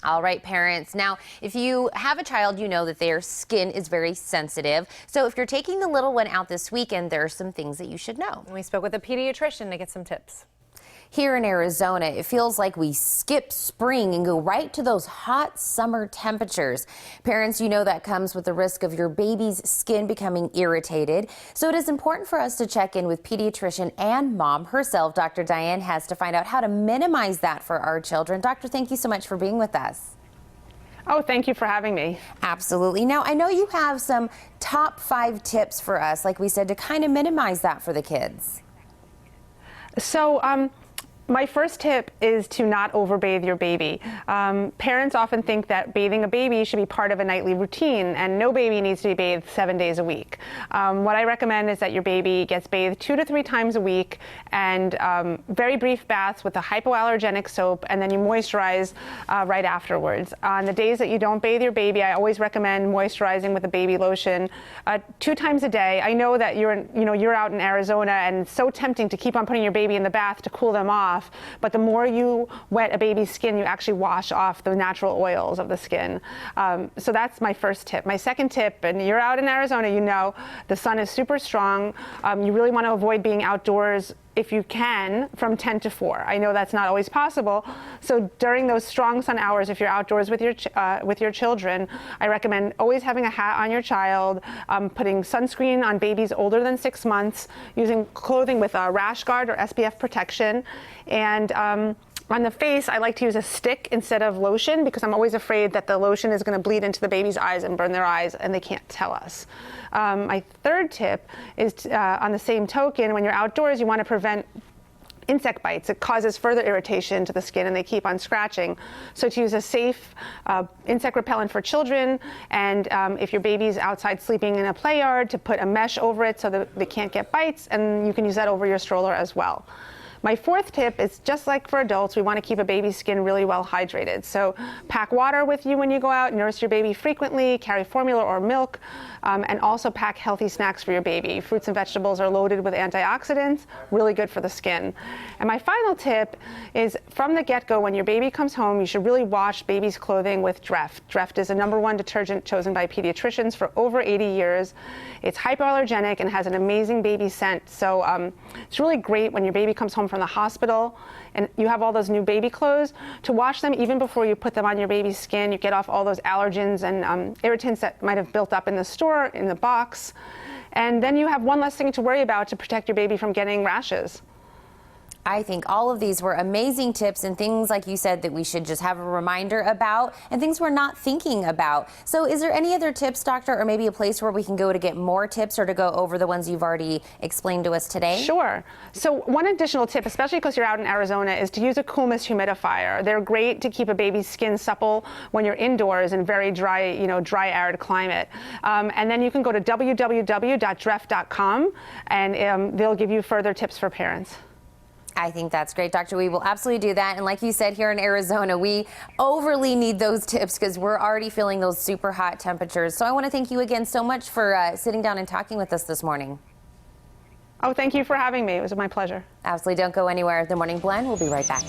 All right, parents. Now, if you have a child, you know that their skin is very sensitive. So if you're taking the little one out this weekend, there are some things that you should know. We spoke with a pediatrician to get some tips. Here in Arizona, it feels like we skip spring and go right to those hot summer temperatures. Parents, you know that comes with the risk of your baby's skin becoming irritated. So it is important for us to check in with pediatrician and mom herself, Dr. Diane Hess, to find out how to minimize that for our children. Doctor, thank you so much for being with us. Oh, thank you for having me. Absolutely. Now, I know you have some top 5 tips for us, like we said, to kind of minimize that for the kids. So, my first tip is to not overbathe your baby. Parents often think that bathing a baby should be part of a nightly routine, and no baby needs to be bathed 7 days a week. What I recommend is that your baby gets bathed 2 to 3 times a week, and very brief baths with a hypoallergenic soap, and then you moisturize right afterwards. On the days that you don't bathe your baby, I always recommend moisturizing with a baby lotion 2 times a day. I know that you're out in Arizona, and it's so tempting to keep on putting your baby in the bath to cool them off. But the more you wet a baby's skin, you actually wash off the natural oils of the skin. So that's my first tip. My second tip, and you're out in Arizona, you know, the sun is super strong. You really want to avoid being outdoors if you can from 10 to 4. I know that's not always possible. So during those strong sun hours, if you're outdoors with your children, I recommend always having a hat on your child, putting sunscreen on babies older than 6 months, using clothing with a rash guard or SPF protection, and on the face, I like to use a stick instead of lotion because I'm always afraid that the lotion is going to bleed into the baby's eyes and burn their eyes, and they can't tell us. My third tip is on the same token, when you're outdoors, you want to prevent insect bites. It causes further irritation to the skin and they keep on scratching. So to use a safe insect repellent for children, and if your baby's outside sleeping in a play yard, to put a mesh over it so that they can't get bites, and you can use that over your stroller as well. My fourth tip is just like for adults, we want to keep a baby's skin really well hydrated. So pack water with you when you go out, nurse your baby frequently, carry formula or milk, and also pack healthy snacks for your baby. Fruits and vegetables are loaded with antioxidants, really good for the skin. And my final tip is from the get-go, when your baby comes home, you should really wash baby's clothing with Dreft. Dreft is the #1 detergent chosen by pediatricians for over 80 years. It's hypoallergenic and has an amazing baby scent. So it's really great when your baby comes home from the hospital and you have all those new baby clothes to wash them even before you put them on your baby's skin. You get off all those allergens and irritants that might have built up in the store, in the box. And then you have one less thing to worry about to protect your baby from getting rashes. I think all of these were amazing tips and things, like you said, that we should just have a reminder about, and things we're not thinking about. So is there any other tips, doctor, or maybe a place where we can go to get more tips or to go over the ones you've already explained to us today? Sure. So one additional tip, especially because you're out in Arizona, is to use a coolness humidifier. They're great to keep a baby's skin supple when you're indoors in very dry, dry, arid climate. And then you can go to www.dreft.com, and they'll give you further tips for parents. I think that's great, Doctor. We will absolutely do that. And like you said, here in Arizona, we overly need those tips because we're already feeling those super hot temperatures. So I want to thank you again so much for sitting down and talking with us this morning. Oh, thank you for having me. It was my pleasure. Absolutely. Don't go anywhere. The Morning Blend will be right back.